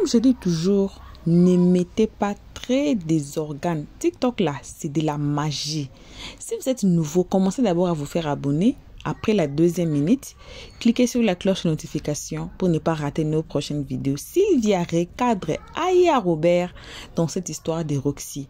Comme je dis toujours, ne mettez pas très des organes. TikTok là, c'est de la magie. Si vous êtes nouveau, commencez d'abord à vous faire abonner. Après la 2e minute, cliquez sur la cloche de notification pour ne pas rater nos prochaines vidéos. Sylvia recadre Aya Robert dans cette histoire de Roxy.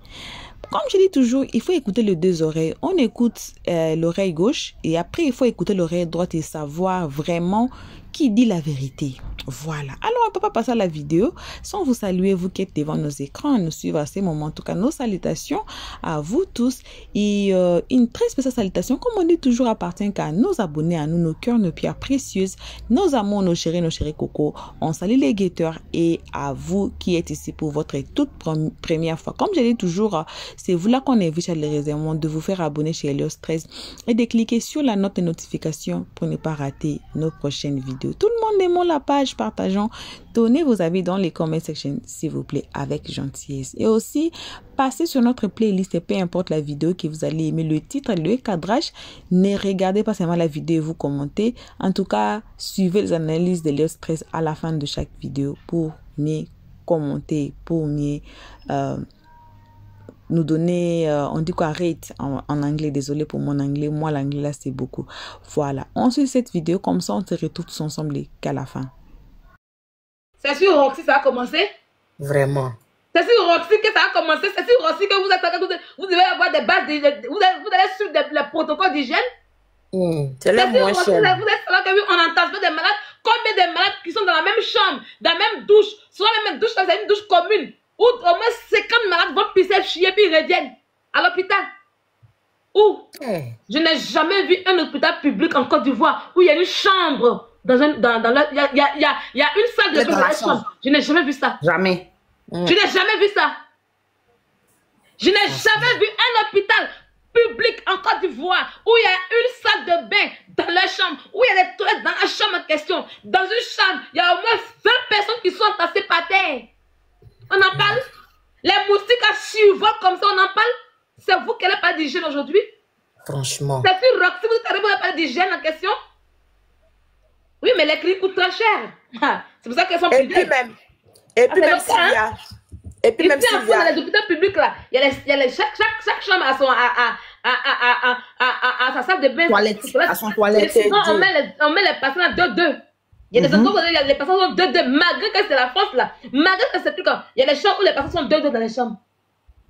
Comme je dis toujours, il faut écouter les deux oreilles. On écoute l'oreille gauche et après il faut écouter l'oreille droite et savoir vraiment qui dit la vérité. Voilà. Alors, on ne peut pas passer à la vidéo sans vous saluer, vous qui êtes devant nos écrans, nous suivre à ces moments. En tout cas, nos salutations à vous tous. Et une très spéciale salutation, comme on dit toujours, appartient qu'à nos abonnés, à nous, nos cœurs, nos pierres précieuses, nos amours, nos chéris cocos. On salue les guetteurs et à vous qui êtes ici pour votre toute première fois. Comme je dis toujours, c'est vous là qu'on invite chaleureusement de vous faire abonner chez Helios 13 et de cliquer sur la note de notification pour ne pas rater nos prochaines vidéos. Tout le monde aimons la page, partageons, donnez vos avis dans les comment section s'il vous plaît avec gentillesse. Et aussi, passez sur notre playlist et peu importe la vidéo que vous allez aimer, le titre, le cadrage, ne regardez pas seulement la vidéo et vous commentez. En tout cas, suivez les analyses de Helios 13 à la fin de chaque vidéo pour mieux commenter, pour mieux nous donner, on dit quoi, rate en anglais, désolé pour mon anglais, moi l'anglais là c'est beaucoup. Voilà, on suit cette vidéo, comme ça on se retrouve tous ensemble qu'à la fin. C'est sur Roxy ça a commencé? Vraiment. C'est sur Roxy que ça a commencé? C'est sur Roxy que vous devez avoir des bases, vous allez suivre les protocoles d'hygiène? C'est le moins cher. Vous êtes là que on entend des malades, combien de malades qui sont dans la même chambre, dans la même douche, soit la même douche, c'est une douche commune. Où au moins 50 malades vont pisser, chier, puis ils reviennent à l'hôpital. Où je n'ai jamais vu un hôpital public en Côte d'Ivoire où il y a une chambre. Il y a une salle de bain dans la chambre. Je n'ai jamais vu ça. Jamais. Je n'ai jamais vu ça. Je n'ai jamais vu un hôpital public en Côte d'Ivoire où il y a une salle de bain dans la chambre, où il y a des toilettes dans la chambre en question. Dans une chambre, il y a au moins 20 personnes qui sont entassées par terre. On en parle? Les moustiques à survol comme ça, on en parle? C'est vous qui n'avez pas d'hygiène aujourd'hui? Franchement. C'est sur Roxy, vous n'avez pas d'hygiène en question? Oui, mais les cliniques coûtent très cher. C'est pour ça qu'elles sont publiques. Et puis même Sylvia. Et puis même Sylvia. Dans les hôpitaux publics là, chaque chambre a sa salle de bain. À son toilette. Sinon, on met les patients à 2-2. Il y a des endroits où les patients sont 2-2, malgré que c'est la France là. Malgré que c'est plus comme. Il y a des chambres où les patients sont 2-2 dans les chambres.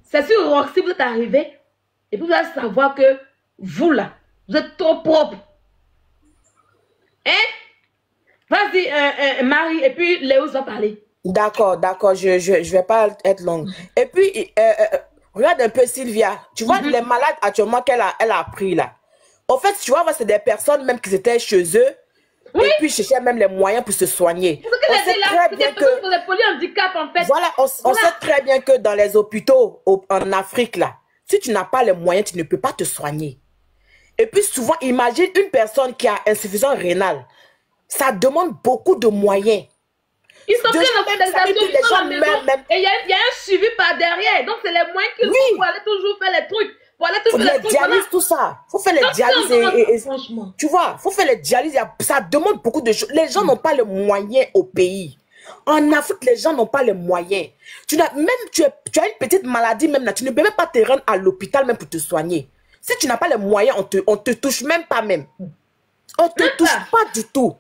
C'est sur Roxy, vous êtes arrivé. Et puis vous allez savoir que vous là, vous êtes trop propre. Hein? Vas-y, Marie, et puis Léo va parler. D'accord, je vais pas être longue. Et puis, regarde un peu Sylvia. Tu vois, les malades actuellement elle a pris là. En fait, tu vois, c'est des personnes même qui étaient chez eux. Oui. Et puis cherchaient même les moyens pour se soigner. On sait très bien que les polyhandicaps en fait. Voilà, on sait très bien que dans les hôpitaux en Afrique là, si tu n'as pas les moyens, tu ne peux pas te soigner. Et puis souvent, imagine une personne qui a insuffisance rénale. Ça demande beaucoup de moyens. Ils sont bien en organisation, ils sont à la maison, et il y a un suivi par derrière. Donc c'est les moyens qu'ils ont pour aller toujours faire les trucs. Faut les dialyses, tout ça. Faut faire les dialyses tu vois, faut faire les dialyses. Ça demande beaucoup de choses. Les gens n'ont pas les moyens au pays. En Afrique, les gens n'ont pas les moyens. Tu as une petite maladie même là, tu ne peux même pas te rendre à l'hôpital même pour te soigner. Si tu n'as pas les moyens, on te touche même pas même. On te touche pas du tout.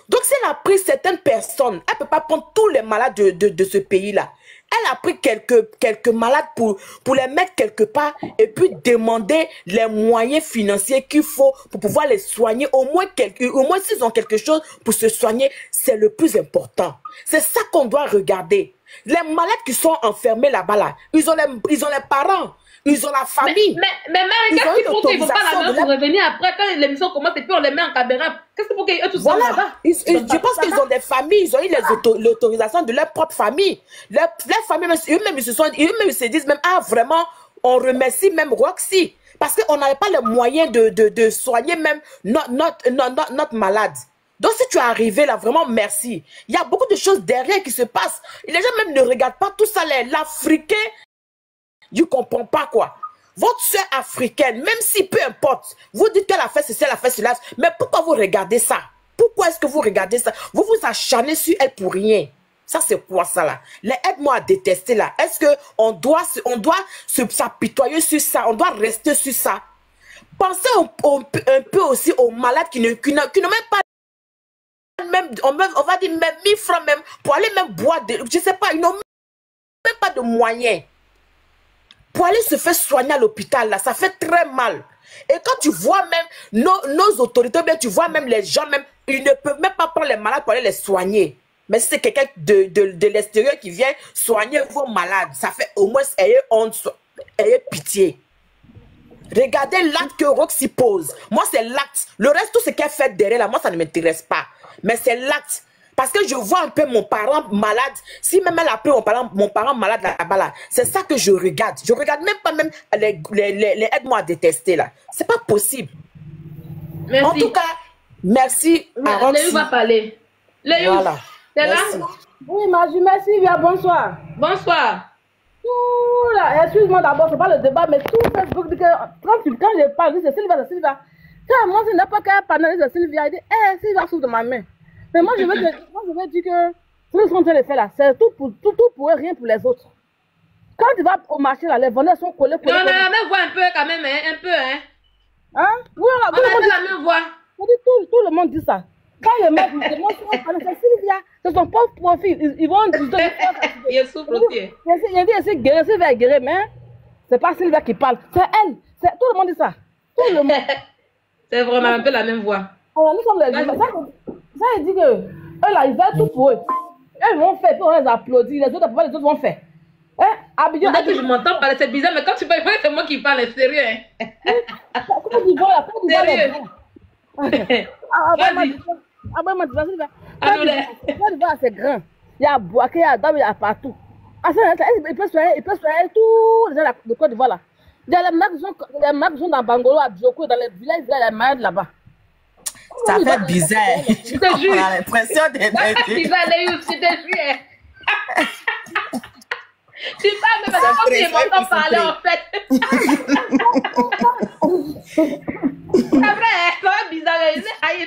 Donc si elle a pris certaines personnes, elle ne peut pas prendre tous les malades de ce pays-là. Elle a pris quelques malades pour les mettre quelque part et puis demander les moyens financiers qu'il faut pour pouvoir les soigner. Au moins s'ils ont quelque chose pour se soigner, c'est le plus important. C'est ça qu'on doit regarder. Les malades qui sont enfermés là-bas, là, ils ont les parents. Ils ont la famille. Mais qu'est-ce qu'ils font qu'ils ne vont pas la main pour revenir après quand l'émission commence et puis on les met en caméra? Qu'est-ce qu'il faut qu'ils tous sont là-bas? Je pense qu'ils ont des familles, ils ont eu l'autorisation de leur propre famille. Leur famille, eux-mêmes, ils se disent même, ah vraiment, on remercie même Roxy. Parce qu'on n'avait pas les moyens de soigner même notre malade. Donc si tu es arrivé là, vraiment merci. Il y a beaucoup de choses derrière qui se passent. Les gens même ne regardent pas tout ça, l'Africain. Je ne comprends pas quoi. Votre soeur africaine, même si peu importe, vous dites qu'elle a fait ceci, elle a fait cela, mais pourquoi vous regardez ça? Pourquoi est-ce que vous regardez ça? Vous vous acharnez sur elle pour rien. Ça, c'est quoi ça là? Les aide-moi à détester là. Est-ce qu'on doit s'apitoyer sur ça? On doit rester sur ça? Pensez un peu aussi aux malades qui n'ont même pas, même, on va dire même 1000 francs même, pour aller même boire, je sais pas, ils n'ont même pas de moyens. Pour aller se faire soigner à l'hôpital là, ça fait très mal. Et quand tu vois même nos autorités, bien tu vois même les gens, même, ils ne peuvent même pas prendre les malades pour aller les soigner. Mais si c'est quelqu'un de l'extérieur qui vient soigner vos malades, ça fait au moins ayez honte, ayez pitié. Regardez l'acte que Roxy pose. Moi, c'est l'acte. Le reste, tout ce qu'elle fait derrière là, moi, ça ne m'intéresse pas. Mais c'est l'acte. Parce que je vois un peu mon parent malade. Si même elle a pris mon parent malade là-bas, là, c'est ça que je regarde. Je regarde même pas même les aide-moi à détester là. C'est pas possible. Merci. En tout cas, merci à Roxy. Léo va parler. Léo, voilà. t'es là? Oui, Magie, merci, Sylvia, bonsoir. Bonsoir. Excuse-moi d'abord, c'est pas le débat, mais tout Facebook dit que quand je parle, c'est Sylvia, c'est Sylvia. Quand moi, c'est n'importe quel panel de Sylvia, il dit, Sylvia souffre de ma main. Mais moi, je veux dire que ce qu'ils sont en train de faire là, c'est tout pour eux, rien pour les autres. Quand tu vas au marché là, les vendeurs sont collés. Non, on a la même voix un peu quand même, hein, un peu, hein. Hein? Oui, on a la même voix. Tout le monde dit ça. Quand le mec me demande c'est Sylvia, c'est son pauvre profil. Ils vont. Il souffre aussi. Il dit c'est guérir, c'est vers guérir, mais c'est pas Sylvia qui parle, c'est elle. Tout le monde dit ça. Tout le monde. C'est vraiment un peu la même voix. Alors, nous sommes les gens. Ça, il dit que eux là, ils veulent tout pour eux. Eux vont faire, puis on les applaudit, les autres vont faire. Peut-être que je m'entends parler, c'est bizarre, mais quand tu parles, c'est moi qui parle, c'est sérieux. Hein? Comment tu vois là? Sérieux. C'est grand. Il y a Boaké, il y a Dame, il y a partout. Il peut soigner tous les gens de Côte d'Ivoire là. Il y a les marques qui sont dans Bangolo, à Djoko, dans les villages, il y a les malades là-bas. Ça fait bizarre. Je te jure. On a l'impression d'être. Ça fait bizarre, Léo, je te jure. Tu parles, mais maintenant, comme tu m'entends parler, en fait. C'est vrai, ça va bizarre.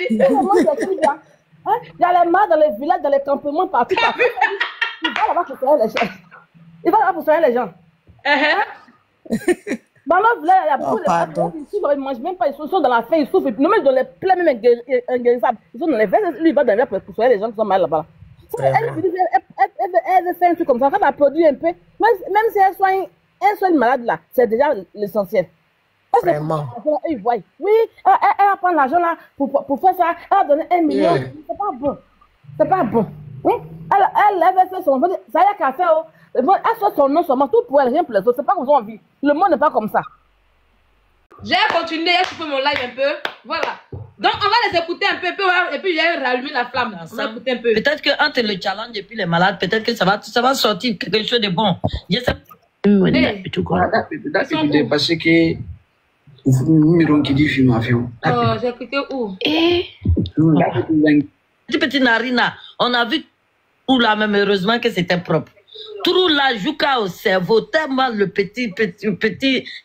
Il y a les mains dans les villages, dans les campements, partout. Il va là-bas pour soigner les gens. Il va là-bas pour soigner les gens. Dans notre village, il y a beaucoup de gens qui souffrent, ils ne mangent même pas, ils sont dans la faim, ils souffrent. Nous, même dans les plaies, même inguérissables, ils sont dans les veines, lui, il va dans les pour soigner les gens qui sont mal là-bas. Elle fait un truc comme ça, quand elle produit un peu, même si elle soigne malade là, c'est déjà l'essentiel. Vraiment. Ils voient. Oui, elle va prendre l'argent là pour faire ça, elle va donner 1 million. C'est pas bon. C'est pas bon. Oui? Elle va faire son nom, ça y a qu'à faire. Elle fait son nom seulement, tout pour elle, rien pour les autres. C'est pas comme ça on vit. Le monde n'est pas comme ça. J'ai continué, je fais mon live un peu. Voilà. Donc, on va les écouter un peu, et puis j'ai rallumé la flamme. On va écouter un peu. Peut-être qu'entre le challenge et puis les malades, peut-être que ça va sortir quelque chose de bon. Je sais pas. Parce que numéro qui dit film avion. Oh, j'ai écouté où? Petit Narina, on a vu tout là, même heureusement que c'était propre. Tout là, Jouka au cerveau, tellement le petit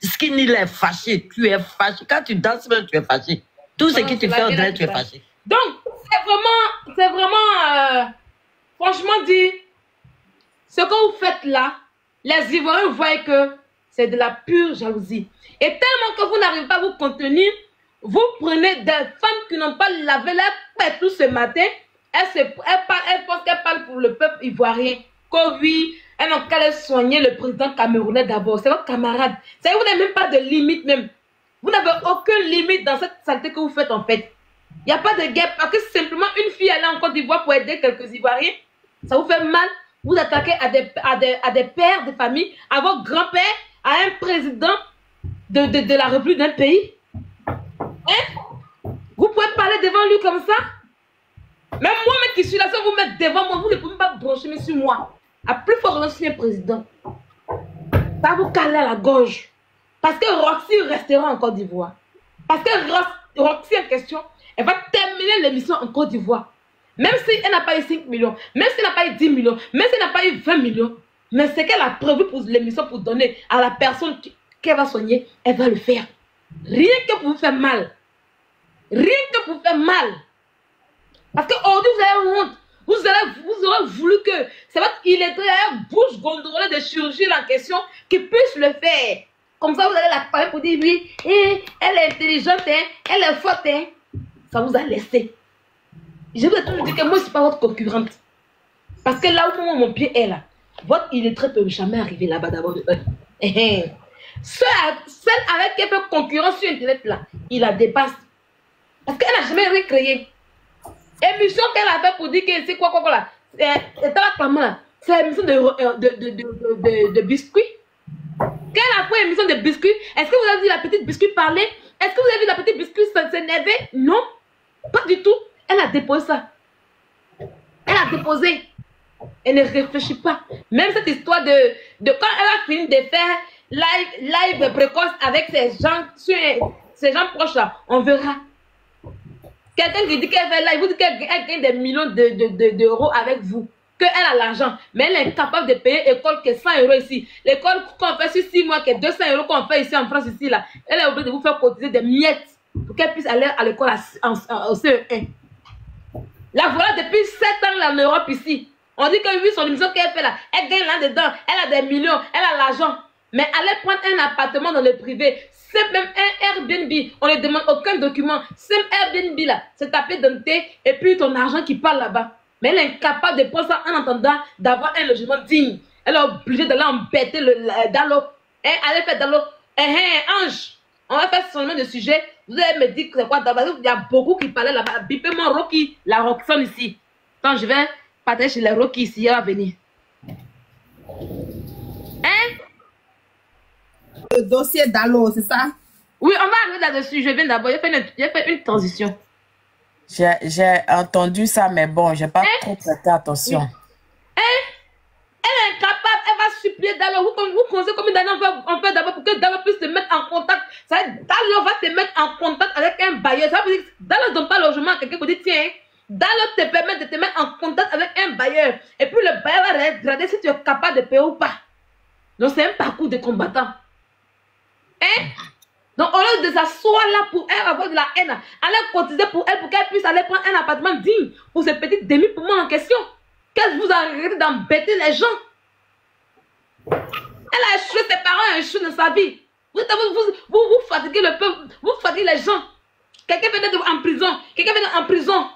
skin, il est fâché. Tu es fâché. Quand tu danses, même, tu es fâché. Tout ce que tu fais, on dirait tu es fâché. Donc, c'est vraiment, franchement dit, ce que vous faites là, les Ivoiriens voient que c'est de la pure jalousie. Et tellement que vous n'arrivez pas à vous contenir, vous prenez des femmes qui n'ont pas lavé leur tête tout ce matin. Elles pensent qu'elles parlent pour le peuple ivoirien. Que oui, elles n'ont qu'à aller soigner le président camerounais d'abord. C'est votre camarade. Vous n'avez même pas de limite même. Vous n'avez aucune limite dans cette saleté que vous faites en fait. Il n'y a pas de guerre. Parce que simplement une fille allait en Côte d'Ivoire pour aider quelques Ivoiriens. Ça vous fait mal. Vous attaquez à des pères de famille, à votre grand-père, à un président de la République d'un pays. Hein? Vous pouvez parler devant lui comme ça? Même moi-même qui suis là, si vous mettez devant moi, vous ne pouvez pas brancher sur moi. À plus fort raison, je suis un président. Ça va vous caler à la gorge. Parce que Roxy restera en Côte d'Ivoire. Parce que Roxy en question, elle va terminer l'émission en Côte d'Ivoire. Même si elle n'a pas eu 5 millions, même si elle n'a pas eu 10 millions, même si elle n'a pas eu 20 millions, mais ce qu'elle a prévu pour l'émission, pour donner à la personne qu'elle va soigner, elle va le faire. Rien que pour vous faire mal. Rien que pour vous faire mal. Parce qu'aujourd'hui, vous avez honte. Vous aurez voulu que c'est votre illettré bouche gondolée de chirurgie en question qui puisse le faire. Comme ça, vous allez la parler pour dire oui, elle est intelligente, hein, elle est forte. Hein. Ça vous a laissé. Je vous ai toujours dit que moi, je ne suis pas votre concurrente. Parce que là où mon pied est là, votre illettré ne peut jamais arriver là-bas d'abord de un. Celle avec qui elle fait concurrence sur Internet là, il la dépasse. Parce qu'elle n'a jamais rien créé. Émission qu'elle a fait pour dire que c'est quoi là. C'est l'émission de biscuits. Qu'elle a fait émission de biscuits. Est-ce que vous avez vu la petite biscuit parler? Est-ce que vous avez vu la petite biscuit s'énerver? Non, pas du tout. Elle a déposé ça. Elle a déposé. Elle ne réfléchit pas. Même cette histoire de quand elle a fini de faire live précoce avec ces gens proches là, on verra. Quelqu'un qui dit qu'elle fait live, vous dites qu'elle gagne des millions d'euros avec vous. Qu'elle a l'argent, mais elle est incapable de payer l'école que 100 euros ici. L'école qu'on fait sur 6 mois, que 200 euros qu'on fait ici en France, ici là, elle est obligée de vous faire cotiser des miettes pour qu'elle puisse aller à l'école au CE1. La voilà depuis 7 ans là, en Europe ici. On dit que oui, son émission qu'elle fait là, elle gagne là-dedans, elle a des millions, elle a l'argent. Mais aller prendre un appartement dans le privé, c'est même un Airbnb, on ne demande aucun document. C'est un Airbnb là, c'est taper dans tes et puis ton argent qui part là-bas. Mais elle est incapable de prendre ça en attendant d'avoir un logement digne. Elle est obligée d'aller embêter Dalo. Allez faire Dalo. Ange, on va faire seulement de sujet. Vous allez me dire que c'est quoi d'abord. Il y a beaucoup qui parlaient là-bas. Bipez-moi Rocky, la Roxane ici. Quand je vais partager chez les Rocky ici, elle va venir. Le dossier Dalo, c'est ça? Oui, on va arriver là-dessus. Je viens d'abord. J'ai fait une transition. J'ai entendu ça, mais bon, j'ai pas trop prêté attention. Oui. Elle est incapable, elle va supplier Dalo. Vous pensez combien d'années on fait d'abord pour que Dalo puisse se mettre en contact. Dalo va te mettre en contact avec un bailleur. Ça veut dire que Dalo ne donne pas logement à quelqu'un pour dire tiens, Dalo te permet de te mettre en contact avec un bailleur. Et puis le bailleur va regarder si tu es capable de payer ou pas. Donc c'est un parcours de combattant. Donc, au lieu de s'asseoir là pour elle avoir de la haine, aller cotiser pour elle, pour qu'elle puisse aller prendre un appartement digne pour ces petites demi-poumons en question. Qu'est-ce que vous arrêtez d'embêter les gens? Elle a échoué, ses parents ont échoué dans sa vie. Vous fatiguez le peuple, vous fatiguez les gens. Quelqu'un vient d'être en prison, quelqu'un vient d'être en prison.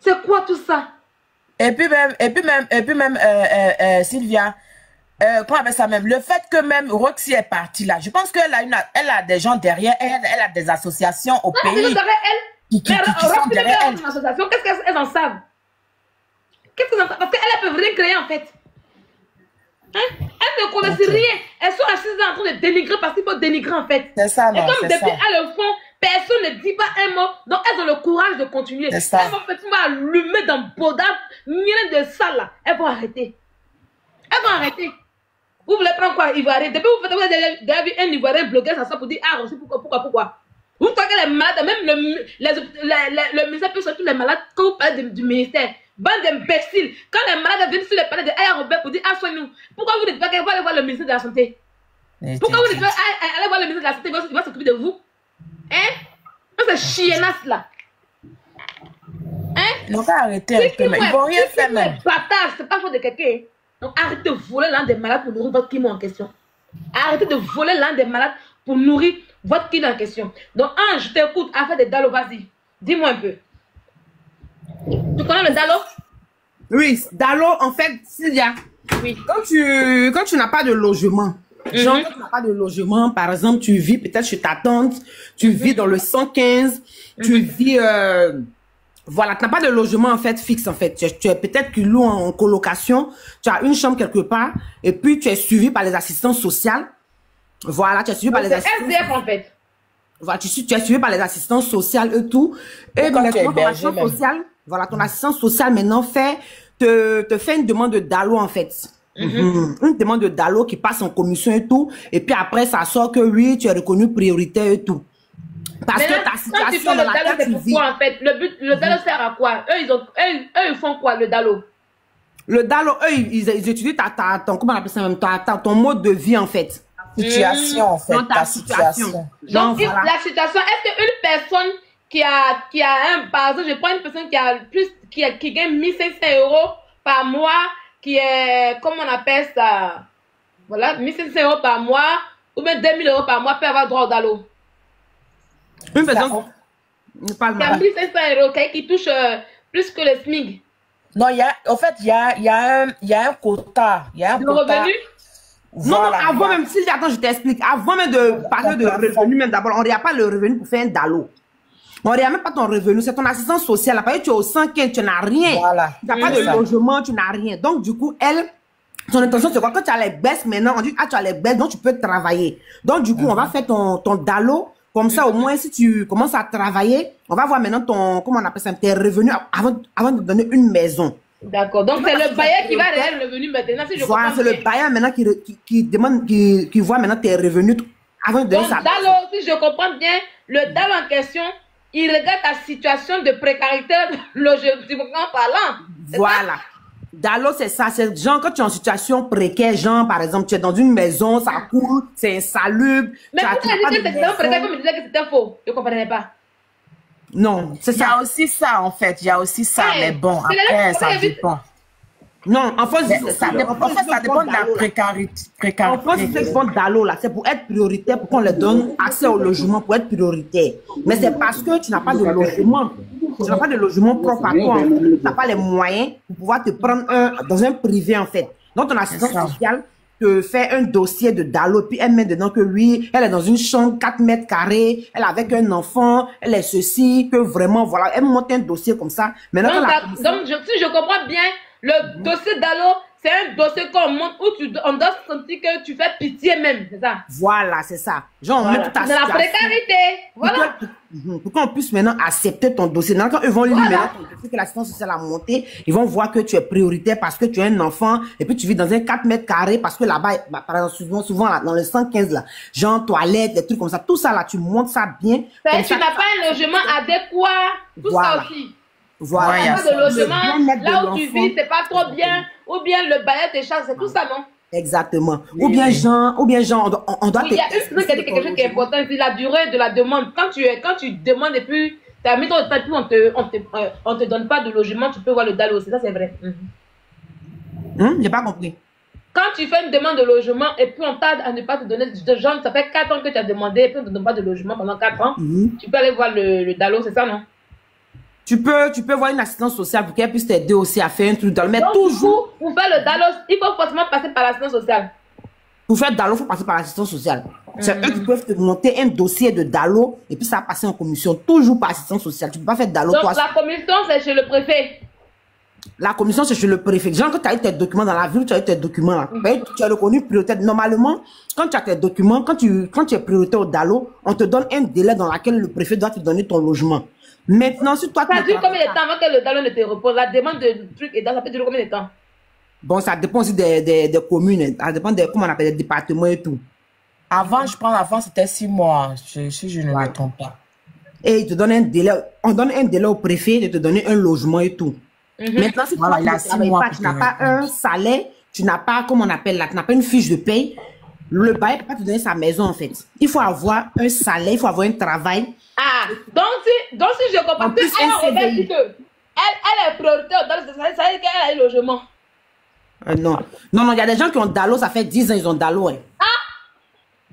C'est quoi tout ça? Et puis même, Sylvia, comment on appelle ça même? Le fait que même Roxy est partie là, je pense qu'elle a des gens derrière elle, elle a des associations au pays qui sont derrière elle. Qu'est-ce qu'elles en savent? Qu'est-ce qu'elles en savent? Parce qu'elles ne peuvent rien créer en fait. Elles ne connaissent rien. Elles sont assises en train de dénigrer parce qu'il faut dénigrer en fait. C'est ça, non, et comme depuis elles le font, personne ne dit pas un mot. Donc elles ont le courage de continuer. Elles vont faire allumer dans Boda, rien de ça là. Elles vont arrêter. Elles vont arrêter. Vous voulez prendre quoi, Ivoirien? Depuis vous avez déjà vu un Ivoirien blogueur, ça sort pour dire ah, pourquoi? Vous croyez que les malades, même le ministère peut sortir les malades quand vous parlez du ministère. Bande d'imbéciles. Quand les malades viennent sur les palais de Aya Robert pour dire ah, soigne-nous. Pourquoi vous ne dites pas qu'elle va aller voir le ministère de la Santé? Pourquoi vous ne dites pas allez voir le ministère de la Santé, il va s'occuper de vous? C'est chiennasse là. Ils n'ont pas arrêté. Ils ne vont rien faire même. C'est pas faute de quelqu'un. Donc arrêtez de voler l'un des malades pour nourrir votre kimo en question. Arrêtez de voler l'un des malades pour nourrir votre kimo en question. Donc Ange, je t'écoute, affaire de Dalo, vas-y. Dis-moi un peu. Tu connais le Dalo? Oui, Dalo, en fait, Sylvia, oui. Quand tu n'as pas de logement, genre quand tu n'as pas de logement, par exemple, tu vis peut-être chez ta tante, tu vis dans le 115, tu vis... Voilà, tu n'as pas de logement en fait fixe en fait. Tu es peut-être que loues en colocation, tu as une chambre quelque part, et puis tu es suivi par les assistantes sociales. Voilà, tu es suivi par les assistantes. C'est SDF en fait. Voilà, tu es suivi par les assistantes sociales et tout. Et dans ton assistante sociale, voilà, ton assistante sociale maintenant te fait une demande de Dalo en fait. Une demande de Dalo qui passe en commission et tout. Et puis après, ça sort que oui, tu es reconnu prioritaire et tout. Parce que ta situation dans laquelle tu vis. En fait, le Dalo sert à quoi? Eux, ils font quoi, le Dalo? Le Dalo, eux, ils étudient comment on appelle ça même, ton mode de vie, en fait. Situation, en fait, ta situation. Donc, la situation, est-ce qu'une personne par exemple, je prends une personne qui gagne 1500 € par mois, qui est, comment on appelle ça? Voilà, 1500 € par mois, ou bien 2000 € par mois, peut avoir droit au DALO. Une personne qui a 1500 €, qui touche plus que le SMIC. Non, en fait, il y a un quota. Il y a un quota. Revenu? Voilà, non, avant même, si attends, je t'explique. Avant même de parler de revenu, même d'abord, on ne regarde pas le revenu pour faire un DALO. On ne regarde même pas ton revenu, c'est ton assistance sociale. Après, tu es au 115, tu n'as rien. Voilà. Tu n'as pas de logement, tu n'as rien. Donc, du coup, son intention, c'est quoi? Quand tu as les baisses maintenant, on dit, tu as les baisses, donc tu peux travailler. Donc, du coup, on va faire ton DALO. Comme ça, au moins, si tu commences à travailler, on va voir maintenant comment on appelle ça, tes revenus avant de te donner une maison. D'accord. Donc, c'est le bailleur qui va réel le revenu maintenant. Si je voilà, c'est le bailleur maintenant qui voit maintenant tes revenus avant de donner sa maison. DALO, si je comprends bien, le DALO en question, il regarde ta situation de précarité logiquement parlant. Voilà. DALO, c'est ça. C'est genre quand tu es en situation précaire, genre par exemple, tu es dans une maison, ça coule, c'est insalubre. Mais pourquoi tu dis que c'était un précaire comme il disait que c'était faux? Je ne comprenais pas. Non, c'est ça. Il y a aussi ça, en fait. Il y a aussi ça, mais bon, après, ça dépend. Non, en fait, ça dépend de la précarité. En France, c'est ce fonds DALO, là, c'est pour être prioritaire, pour qu'on leur donne accès au logement, pour être prioritaire. Mais c'est parce que tu n'as pas de logement. Tu n'as pas de logement propre à toi. Tu n'as pas les moyens pour pouvoir te prendre dans un privé, en fait. Donc, ton assistance sociale te fait un dossier de DALO, puis elle met dedans que oui, elle est dans une chambre 4 mètres carrés, elle est avec un enfant, elle est ceci, que vraiment, voilà, elle monte un dossier comme ça. Maintenant, donc, si je comprends bien, le dossier DALO, c'est un dossier qu'on monte où on doit sentir que tu fais pitié même, c'est ça? Voilà, c'est ça. Genre, on met toute ta situation. C'est la précarité. Voilà. Pour qu'on puisse maintenant accepter ton dossier. Quand eux vont lire maintenant ton dossier que l'assistance sociale a monté, ils vont voir que tu es prioritaire parce que tu es un enfant et puis tu vis dans un 4 mètres carrés parce que là-bas, par exemple, souvent là, dans le 115 là, genre toilettes, des trucs comme ça, tout ça là, tu montes ça bien. Tu n'as pas un logement adéquat, tout ça aussi. Voilà. Pas de logement, là où tu vis, c'est pas trop bien, ou bien le bailleur te charge, c'est tout ça, non? Exactement. Ou bien genre, on doit il y a une chose qui a dit quelque chose qui est important, c'est la durée de la demande. Quand tu demandes et puis tu as mis ton statut, on te donne pas de logement, tu peux voir le DALO aussi, ça c'est vrai. J'ai pas compris. Quand tu fais une demande de logement et puis on tarde à ne pas te donner de genre, ça fait 4 ans que tu as demandé et puis on ne te donne pas de logement pendant 4 ans, tu peux aller voir le DALO, c'est ça, non? Tu peux voir une assistance sociale pour qu'elle puisse t'aider aussi à faire un truc DALO. Mais donc, toujours. Pour faire le DALO, il faut forcément passer par l'assistance sociale. Pour faire DALO, il faut passer par l'assistance sociale. C'est eux qui peuvent te monter un dossier de DALO et puis ça va passer en commission. Toujours par assistance sociale. Tu ne peux pas faire DALO. Donc, la commission, c'est chez le préfet. La commission, c'est chez le préfet. Genre, quand tu as eu tes documents dans la ville, tu as eu tes documents là. Tu as reconnu prioritaire. Normalement, quand tu as tes documents, quand tu es prioritaire au DALO, on te donne un délai dans lequel le préfet doit te donner ton logement. Maintenant, si toi... Ça dure combien de temps avant que le DALO ne te repose? La demande de trucs et ça peut durer combien de temps? Bon, ça dépend aussi des communes. Ça dépend de, comment on appelle, des départements et tout. Avant, c'était 6 mois, si je ne me trompe pas. Et ils te donnent un délai. On donne un délai au préfet de te donner un logement et tout. Maintenant, si tu n'as pas un salaire, tu n'as pas, comment on appelle là, tu n'as pas une fiche de paye, le bail ne peut pas te donner sa maison en fait. Il faut avoir un salaire, il faut avoir un travail. Ah, donc si je comprends plus, elle est prioritaire dans le salaire, ça veut dire qu'elle a un logement. Non, il y a des gens qui ont DALO, ça fait 10 ans, ils ont DALO. Hein. Ah!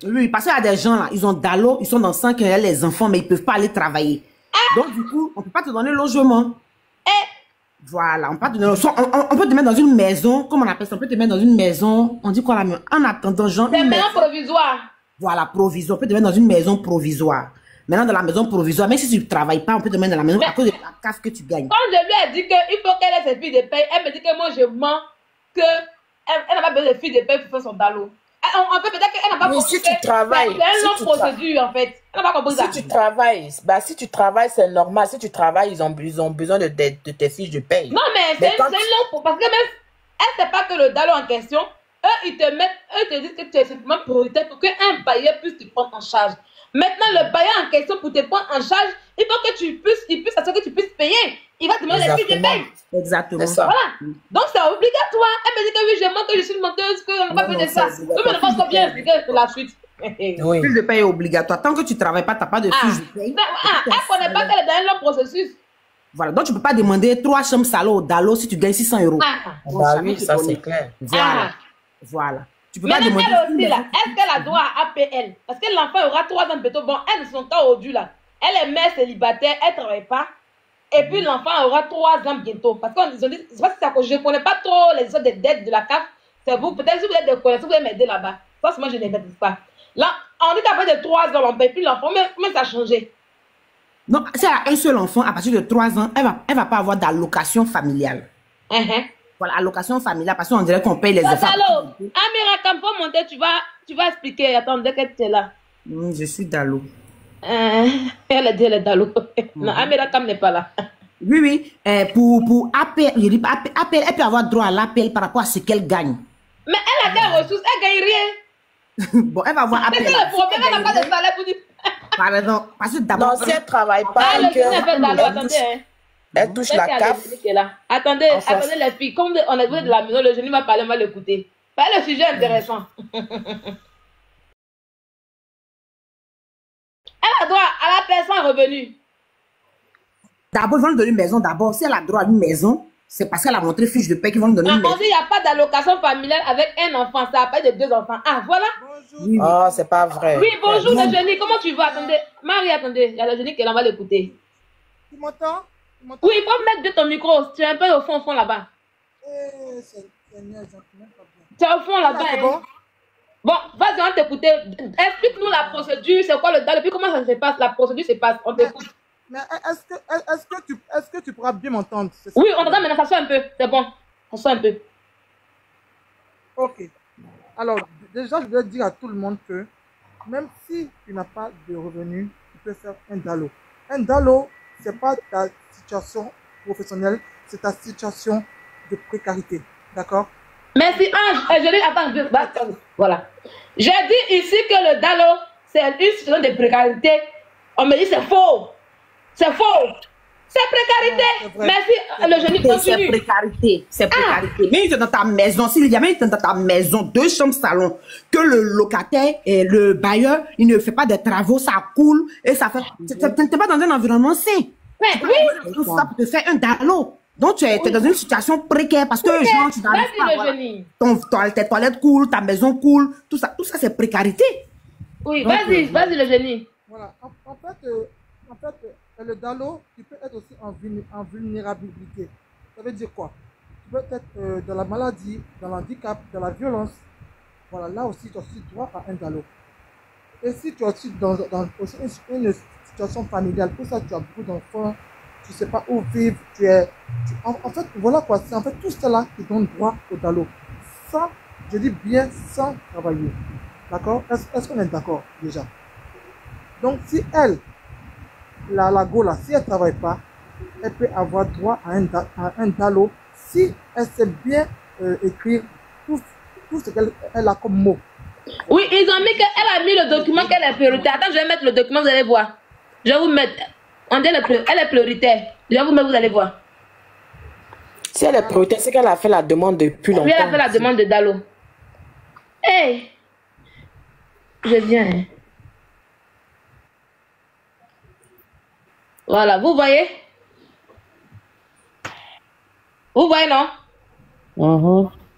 Oui, parce qu'il y a des gens là, ils ont DALO, ils sont dans 5 ans, les enfants, mais ils ne peuvent pas aller travailler. Donc du coup, on ne peut pas te donner logement. Voilà, on peut te mettre dans une maison, comment on appelle ça? On peut te mettre dans une maison, on dit quoi là? En attendant, genre. C'est une maison provisoire. Voilà, provisoire. On peut te mettre dans une maison provisoire. Maintenant, dans la maison provisoire, même si tu ne travailles pas, on peut te mettre dans la maison à cause de la casse que tu gagnes. Quand je lui ai dit qu'il faut qu'elle ait ses filles de paye, elle me dit que moi je mens, qu'elle n'a pas besoin de filles de paye pour faire son DALO. En fait, peut-être qu'elle n'a pas compris. Si tu travailles. C'est une longue procédure, en fait. Elle n'a pas compris ça. Si tu travailles, c'est normal. Si tu travailles, ils ont besoin de tes fiches de paye. Non, mais c'est une longue. Parce que même, elle ne sait pas que le DALO en question, eux, ils te disent que tu es simplement prioritaire pour qu'un bailleur puisse te prendre en charge. Maintenant, le bailleur en question, pour te prendre en charge, il faut que il puisse assurer que tu puisses payer. Il va te demander les fiches de paye. Exactement. Voilà. Donc, c'est obligatoire. Elle me dit que oui, je mens, que je suis une menteuse, qu'on n'a pas fait de ça. Oui, mais ne pense pas bien expliquer la suite. Oui. Fiche de paie est obligatoire. Tant que tu ne travailles pas, tu n'as pas de fiche de paie. Elle ne connaît pas qu'elle est dans le processus. Voilà. Donc, tu ne peux pas demander 3 chambres salon au Dalo si tu gagnes 600 euros. Bah oui, ça c'est clair. Voilà. Voilà. Tu peux pas Maintenant, demander. elle aussi, là, est-ce qu'elle a droit à APL? Parce que l'enfant aura 3 ans bientôt. Bon, elle, de son cas aujourd'hui, là, elle est mère célibataire, elle ne travaille pas. Et puis, l'enfant aura 3 ans bientôt. Parce qu'on dit, c'est pas si ça, je ne connais pas trop les autres des dettes de la CAF. C'est vous, peut-être si vous êtes des connaissances, vous pouvez m'aider là-bas. Parce que moi, je ne maîtrise pas. Là, on dit qu'à partir de 3 ans, on ne paye plus l'enfant. Mais ça a changé. Non, si elle a un seul enfant, à partir de 3 ans, elle va pas avoir d'allocation familiale. Voilà, allocation familiale, parce qu'on dirait qu'on paye les enfants. Allô, Amira, quand il faut monter, tu vas expliquer. Attendez que tu es là. Je suis Dalo. Elle a dit elle est Dalo. Non, Amira Kam n'est pas là. Oui, oui. Pour APL, elle peut avoir droit à l'APL par rapport à ce qu'elle gagne. Mais elle a des ressources, elle ne gagne rien. Bon, elle va avoir APL. C'est le problème, elle n'a pas de salaire pour dire. Par exemple, parce que d'abord. Non, si elle ne travaille pas, elle touche la CAF. Attendez, les filles. Comme on est de la maison, le génie va parler, on va l'écouter. Le sujet est intéressant. Elle a droit à la personne revenu. D'abord, ils vont lui donner une maison. D'abord, si elle a droit à une maison, c'est parce qu'elle a montré fiche de paie qu'ils vont lui donner une maison. Il n'y a pas d'allocation familiale avec un enfant. Ça a pas de 2 enfants. Ah, voilà. Oui. Oh, c'est pas vrai. Oui, bonjour, le génie. Comment tu vas? Attendez. Marie, attendez. Il y a le génie qui est là, on va l'écouter. Tu m'entends? Oui, il faut mettre de ton micro. Tu es un peu au fond là-bas. Tu es au fond là-bas. C'est bon? Bon, vas-y, on t'écoute. Explique-nous la procédure. C'est quoi le DALO? Et puis comment ça se passe? La procédure se passe. On t'écoute. Mais est-ce que tu pourras bien m'entendre? Oui, on t'entend maintenant. Ça sort un peu. C'est bon. Ça sort un peu. Ok. Alors, déjà, je dois dire à tout le monde que même si tu n'as pas de revenus, tu peux faire un DALO. Un DALO, ce n'est pas ta situation professionnelle, c'est ta situation de précarité. D'accord? Merci, Ange. Je dis, attends, voilà. J'ai dit ici que le DALO, c'est une situation de précarité. On me dit c'est faux. C'est faux. C'est précarité. Merci, le génie continue. C'est précarité. C'est précarité. Mais il est dans ta maison. S'il y a même dans ta maison, 2 chambres salon, que le locataire et le bailleur, il ne fait pas de travaux, ça coule et ça fait. Tu n'es pas dans un environnement sain. Oui. Ça peut te faire un DALO. Donc, tu es dans une situation précaire parce que genre, tu n'arrives pas. Tes toilettes coulent, ta maison coule. Tout ça c'est précarité. Oui, vas-y le génie. Voilà. En fait, le DALO, tu peux être aussi en vulnérabilité. Ça veut dire quoi? Tu peux être dans la maladie, dans l'handicap, dans la violence. Voilà, là aussi, tu as aussi droit à un DALO. Et si tu es aussi dans une situation familiale, pour ça, tu as beaucoup d'enfants, tu ne sais pas où vivre, en fait, voilà quoi, c'est en fait tout cela qui donne droit au DALO. Sans, je dis bien, sans travailler. D'accord? Est-ce qu'on est d'accord déjà? Donc, si elle, la Gola, si elle ne travaille pas, elle peut avoir droit à un DALO si elle sait bien écrire tout ce qu'elle a comme mot. Oui, ils ont mis qu'elle a mis le document qu'elle est prioritaire. Attends, je vais mettre le document, vous allez voir. Je vais vous mettre. On dit elle est prioritaire. Je vais vous mettre, vous allez voir. Si elle est prioritaire, c'est qu'elle a fait la demande depuis longtemps. Oui, elle a fait la demande de DALO. Hey! Je viens. Hein. Voilà, vous voyez? Vous voyez, non?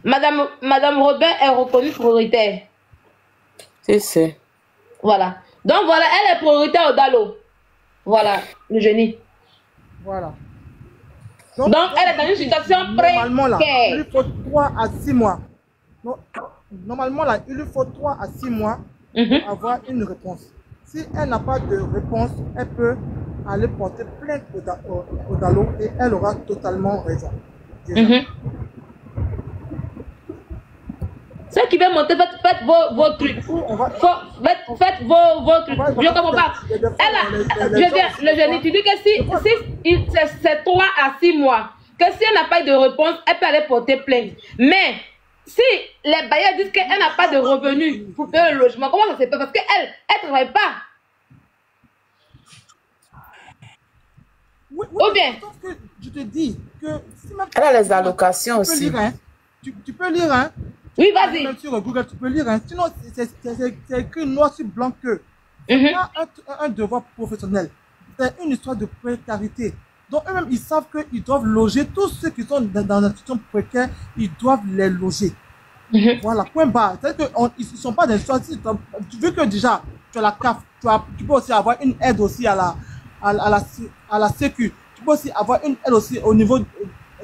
Madame Robin est reconnue prioritaire. C'est. Voilà. Donc voilà, elle est prioritaire au DALO. Voilà, le génie. Voilà. Donc elle est dans une situation précaire. Normalement, là, il lui faut 3 à 6 mois. Normalement, là, il lui faut 3 à 6 mois pour avoir une réponse. Si elle n'a pas de réponse, elle peut aller porter plainte au DALO et elle aura totalement raison. Ceux qui veulent monter, faites vos trucs. Faites vos trucs. Je ne comprends pas. Le génie, tu dis que si c'est 3 à 6 mois, que si elle n'a pas de réponse, elle peut aller porter plainte. Mais si les bailleurs disent qu'elle n'a pas de revenus pour payer le logement, comment ça se fait? Parce qu'elle ne travaille pas. Oui, ou bien que je te dis que si elle a les allocations aussi. Tu peux lire, hein? Oui, vas-y. Même sur Google, tu peux lire. Hein. Sinon, c'est écrit noir sur blanc que Mhm. c'est pas un devoir professionnel. C'est une histoire de précarité. Donc, eux-mêmes, ils savent qu'ils doivent loger tous ceux qui sont dans une situation précaire, ils doivent les loger. Mhm. Voilà, point barre. C'est-à-dire qu'ils ne sont pas dans une situation. Tu veux que déjà, tu as la CAF, tu peux aussi avoir une aide aussi à la Sécu. Tu peux aussi avoir une aide aussi au niveau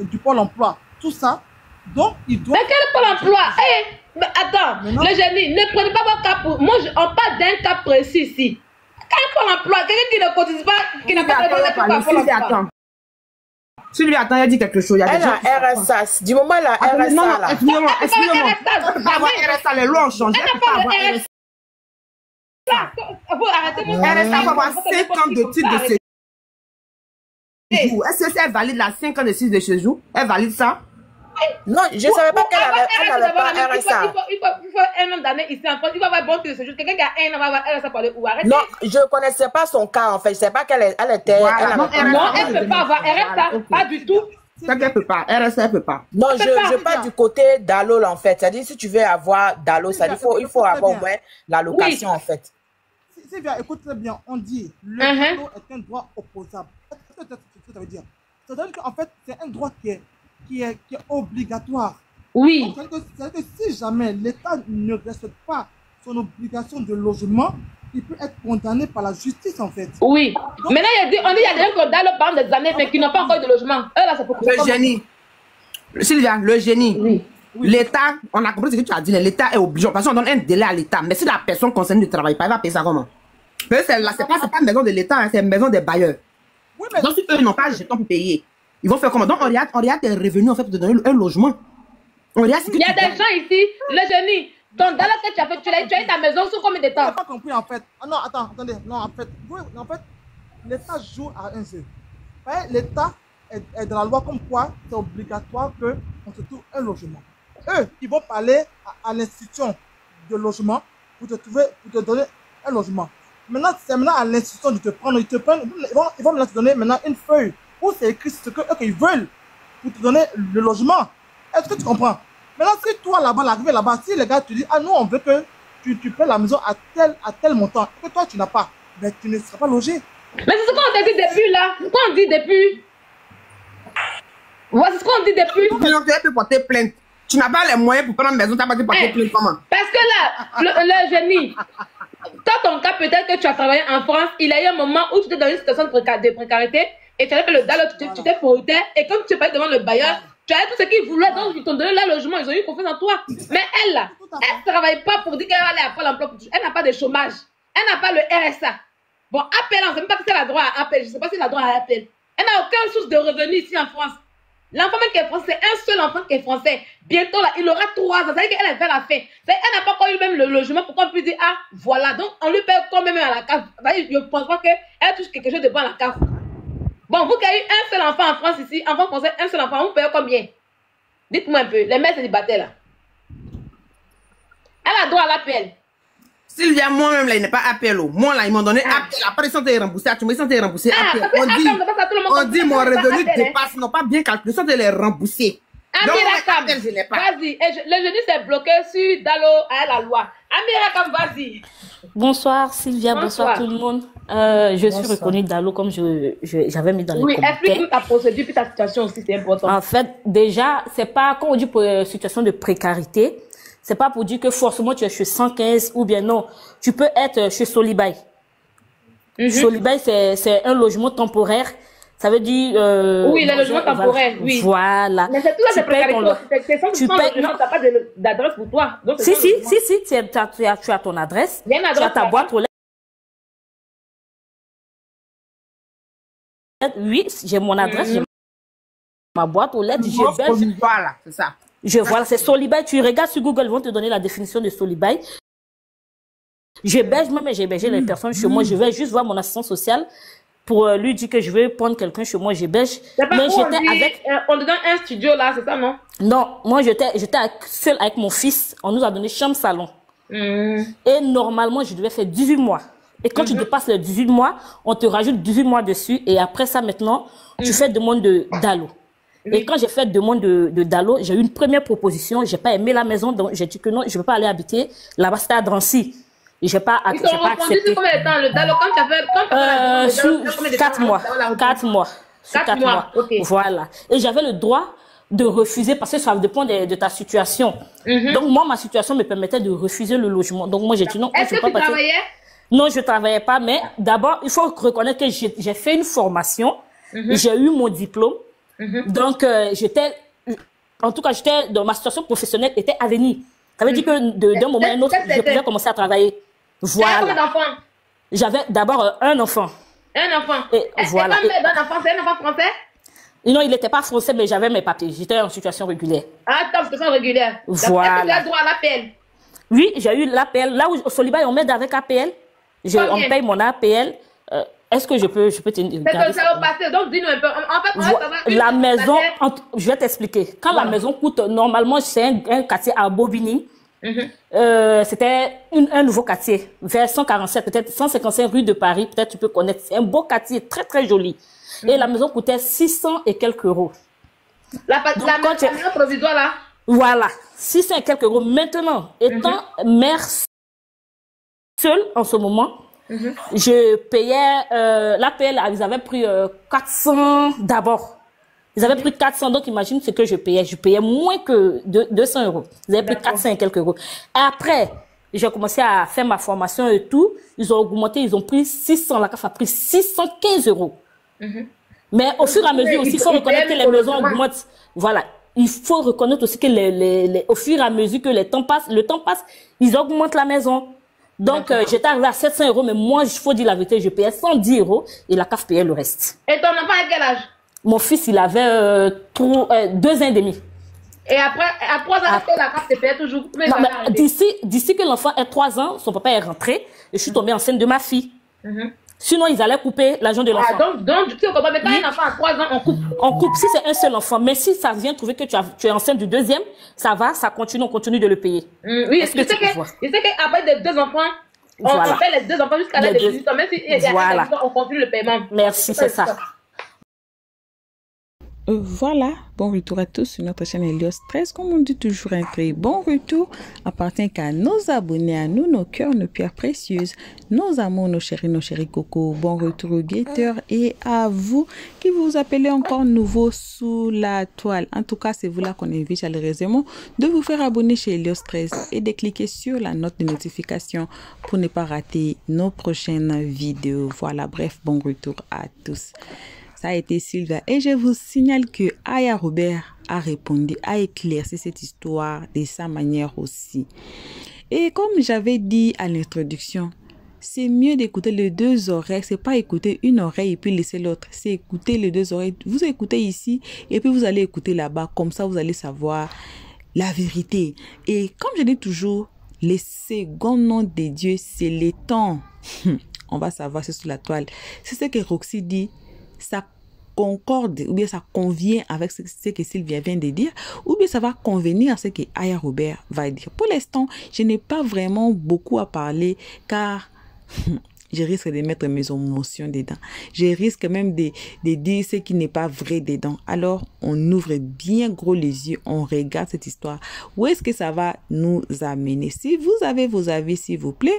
du Pôle emploi. Tout ça. Donc, ils doivent. Mais quel Pôle emploi? Mais attends, Mais non. le génie, ne prenez pas votre cas pour. Moi, on parle d'un cas précis ici. Quel Pôle emploi? Quelqu'un qui ne cotise pas, qui n'a pas de Pôle emploi. Attends. Sylvie, attends, il a dit quelque chose. Il y a Elle des gens a qui sont- RSA. Du moment elle a Attends, RSA non, là. excusez-moi. Elle Elle peut pas avoir RSA, les lois ont changé. Elle peut pas avoir RSA. Vous arrêtez mon RSA va avoir 5 ans de titre de séjour. Est-ce que elle valide la 5 ans de titre de séjour? Elle valide ça? Non, je ne savais pas qu'elle n'avait pas RSA. Il faut un nombre d'années ici en France. Il va avoir bon titre de séjour. Quelqu'un qui a un an va avoir RSA pour aller où? Arrêtez. Non, je ne connaissais pas son cas en fait. Je ne savais pas qu'elle était. Voilà, elle non, avait- Non, elle ne peut pas avoir RSA. Voilà, ok. Pas du tout. Ça qu'elle peut pas. RSA, elle peut pas. Non, peut pas. je parle du côté d'Allo en fait. C'est-à-dire, si tu veux avoir d'Allo, il faut avoir au moins la location en fait. Sylvia, écoute très bien, on dit le Mhm. DALO est un droit opposable. Qu'est-ce que ça veut dire? Ça veut dire qu'en fait, c'est un droit qui est obligatoire. Oui. C'est-à-dire que si jamais l'État ne respecte pas son obligation de logement, il peut être condamné par la justice en fait. Oui. Maintenant, il y a des gens qui ont dans le pendant des années, mais qui n'ont pas encore de logement. Eux, là, c'est pour Le génie. Sylvia, le génie. Oui. L'État, on a compris ce que tu as dit, l'État est obligé, parce qu'on donne un délai à l'État. Mais si la personne concernée ne travaille pas, elle va payer ça comment? Parce que c'est pas une maison de l'État, hein, c'est une maison des bailleurs. Oui, mais Donc si eux n'ont pas de jeton pour payer, ils vont faire comment? Donc on regarde tes revenus en fait pour te donner un logement. On regarde ce que Il y a tu des gagnes. gens ici, le génie. Ton dallo que tu as fait, tu as eu ta maison sous combien de tu n'as temps? pas compris en fait. Ah non, attends, attendez. Non, en fait, l'État joue à un jeu. L'État est dans la loi comme quoi c'est obligatoire qu'on se trouve un logement. Eux, ils vont parler à l'institution de logement pour te donner un logement. Maintenant, c'est maintenant à l'institution de te prendre. Ils vont maintenant te donner maintenant une feuille où c'est écrit ce qu'ils veulent pour te donner le logement. Est-ce que tu comprends? Maintenant, si toi là-bas, l'arrivée là-bas, si les gars te disent, ah nous on veut que tu paies la maison à tel montant, et que toi tu n'as pas, ben tu ne seras pas logé. Mais c'est ce qu'on t'a dit depuis là. C'est ce qu'on dit depuis. Voici ce qu'on dit depuis. Donc tu peux porter plainte. Tu n'as pas les moyens pour prendre une maison, tu n'as pas pu porter plainte comment? Parce que là, le génie, dans ton cas, peut-être que tu as travaillé en France, il y a eu un moment où tu étais dans une situation de précarité et tu avais fait le dallo, tu t'es porté et comme tu es pas devant le bailleur, tu as tout ce qu'ils voulaient, donc ils t'ont donné le logement, ils ont eu confiance en toi. Mais elle là, elle ne travaille pas pour dire qu'elle va aller à Pôle emploi, elle n'a pas de chômage, elle n'a pas le RSA. Bon, appel, on ne sait même pas si elle a droit à appel, je ne sais pas si elle a droit à appel. Elle n'a aucune source de revenus ici en France. L'enfant même qui est français, un seul enfant qui est français, bientôt là, il aura 3 ans, ça veut dire qu'elle est vers la fin. Elle n'a pas encore eu même le logement pour qu'on puisse dire, ah, voilà, donc on lui paie quand même à la CAF. Je ne pense pas qu'elle touche quelque chose de bon à la CAF. Bon, vous qui avez eu un seul enfant en France ici, enfant français, un seul enfant, vous payez combien? Dites-moi un peu, les mères célibataires là. Elle a droit à l'appel. Sylvia, moi-même, là, il n'est pas appel. Moi, là, ils m'ont donné appel. Après, ils sont remboursés. Tu me dis, ils sont remboursés. Appel. On dit, mon revenu dépasse. Ils n'ont pas bien calculé. Ils sont les rembourser. Donc, appel, je n'ai pas. Vas-y. Le jeudi s'est bloqué sur Dallo à la loi. Amirakam, vas-y. Bonsoir Sylvia, bonsoir tout le monde. Je suis reconnue Dallo comme j'avais mis dans les commentaires. Oui, explique ta procédure puis ta situation aussi, c'est important. En fait, déjà, c'est pas, quand on dit situation de précarité, c'est pas pour dire que forcément tu es chez 115 ou bien non. Tu peux être chez Solibaï. Solibaï, c'est un logement temporaire. Ça veut dire... oui, le logement temporaire, oui. Voilà. Mais c'est tout ça, c'est précarité. C'est sans logement, tu n'as pas d'adresse pour toi. Donc, si, tu as ton adresse. Tu as ta boîte aux lettres. Oui, j'ai mon adresse, j'ai ma boîte aux lettres. Voilà, c'est ça. Voilà, c'est Solibaï. Tu regardes sur Google, ils vont te donner la définition de Solibaï. J'héberge, moi, mais j'ai hébergé les personnes chez moi. Je vais juste voir mon assistant social pour lui dire que je veux prendre quelqu'un chez moi, j'héberge. Mais j'étais avec... On te donne un studio là, c'est ça, non? Non, moi j'étais seule avec mon fils. On nous a donné chambre-salon. Et normalement, je devais faire 18 mois. Et quand tu dépasses les 18 mois, on te rajoute 18 mois dessus. Et après ça, maintenant, tu fais demande de Dallo. Et quand j'ai fait demande de Dalo, j'ai eu une première proposition. J'ai pas aimé la maison, donc j'ai dit que non, je peux pas aller habiter là-bas. C'était à Drancy. J'ai pas accepté. Ils t'ont répondu sur combien de temps le Dalo quand tu as fait 4 mois. 4 mois. 4 mois. Ok. Voilà. Et j'avais le droit de refuser parce que ça dépend de ta situation. Donc moi, ma situation me permettait de refuser le logement. Donc moi, j'ai dit non. Est-ce que tu travaillais? Non, je travaillais pas, mais d'abord, il faut reconnaître que j'ai fait une formation. J'ai eu mon diplôme. Donc, en tout cas, dans ma situation professionnelle était avenue. Ça veut dire que d'un moment à un autre, je pouvais commencer à travailler. Voilà. Combien d'enfants? J'avais d'abord un enfant. Un enfant. Et voilà. C'est un enfant français? Non, il n'était pas français, mais j'avais mes papiers. J'étais en situation régulière. Ah, t'es en situation régulière. Voilà. Est-ce que tu as droit à l'APL? Oui, j'ai eu l'APL. Là où au Solibaï, on m'aide avec APL. On me paye mon APL. Est-ce que je peux te regarder ça va passer. Donc, dis-nous un peu. En fait, la maison, je vais t'expliquer. Quand la maison coûte, normalement, c'est un quartier à Bobigny. C'était un nouveau quartier, vers 147, peut-être 155 rue de Paris. Peut-être tu peux connaître. C'est un beau quartier, très, très joli. Et la maison coûtait 600 et quelques euros. La maison provisoire, là? Voilà, 600 et quelques euros. Maintenant, étant mère seule en ce moment, je payais l'APL, ils avaient pris 400 d'abord. Ils avaient pris 400, donc imagine ce que je payais. Je payais moins que 200 euros. Ils avaient pris 400 et quelques euros. Et après, j'ai commencé à faire ma formation et tout. Ils ont augmenté, ils ont pris 600. La CAF a pris 615 euros. Mais au fur et à mesure aussi, il faut reconnaître que les maisons augmentent. Voilà. Il faut reconnaître aussi que au fur et à mesure que le temps passe, ils augmentent la maison. Donc, j'étais arrivé à 700 euros, mais moi, il faut dire la vérité, je payais 110 euros et la CAF payait le reste. Et ton enfant à quel âge? Mon fils, il avait 2 ans et demi. Et après, à 3 ans, la CAF te payait toujours? D'ici que l'enfant ait 3 ans, son papa est rentré et je suis tombée enceinte de ma fille. Sinon, ils allaient couper l'argent de l'enfant. Ah, donc, tu comprends, mais quand un enfant a 3 ans, on coupe. On coupe si c'est un seul enfant. Mais si ça vient trouver que tu es enceinte du deuxième, ça va, ça continue, on continue de le payer. Oui, je sais qu'après des 2 enfants, on fait les 2 enfants jusqu'à l'âge de 18 ans. Même si il y a on continue le paiement. Merci, c'est ça. Voilà, bon retour à tous sur notre chaîne Helios 13. Comme on dit toujours, un très bon retour appartient qu'à nos abonnés, à nous, nos cœurs, nos pierres précieuses, nos amours, nos chéris cocos. Bon retour aux guetteurs et à vous qui vous appelez encore nouveau sous la toile. En tout cas, c'est vous là qu'on invite chaleureusement de vous faire abonner chez Helios 13 et de cliquer sur la note de notification pour ne pas rater nos prochaines vidéos. Voilà, bref, bon retour à tous. Ça a été Sylvia et je vous signale que Aya Robert a répondu, a éclairci cette histoire de sa manière aussi. Et comme j'avais dit à l'introduction, c'est mieux d'écouter les 2 oreilles, c'est pas écouter une oreille et puis laisser l'autre, c'est écouter les 2 oreilles. Vous écoutez ici et puis vous allez écouter là-bas, comme ça vous allez savoir la vérité. Et comme je dis toujours, les seconds noms de Dieu, c'est les temps. On va savoir, c'est sur la toile. C'est ce que Roxy dit. Ça concorde ou bien ça convient avec ce que Sylvia vient de dire ou bien ça va convenir à ce que Aya Robert va dire. Pour l'instant, je n'ai pas vraiment beaucoup à parler car je risque de mettre mes émotions dedans. Je risque même de dire ce qui n'est pas vrai dedans. Alors, on ouvre bien gros les yeux, on regarde cette histoire. Où est-ce que ça va nous amener? Si vous avez vos avis, s'il vous plaît,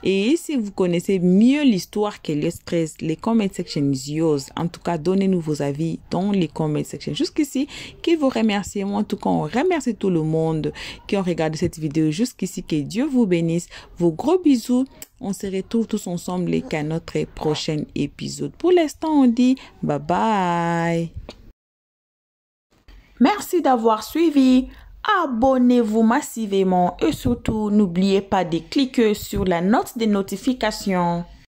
et si vous connaissez mieux l'histoire qu'Helios 13, les comment section is yours. En tout cas, donnez-nous vos avis dans les comment section. Jusqu'ici, qui vous remercie. Moi, en tout cas, on remercie tout le monde qui ont regardé cette vidéo jusqu'ici. Que Dieu vous bénisse. Vos gros bisous. On se retrouve tous ensemble et qu'à notre prochain épisode. Pour l'instant, on dit bye bye. Merci d'avoir suivi. Abonnez-vous massivement et surtout, n'oubliez pas de cliquer sur la note de notification.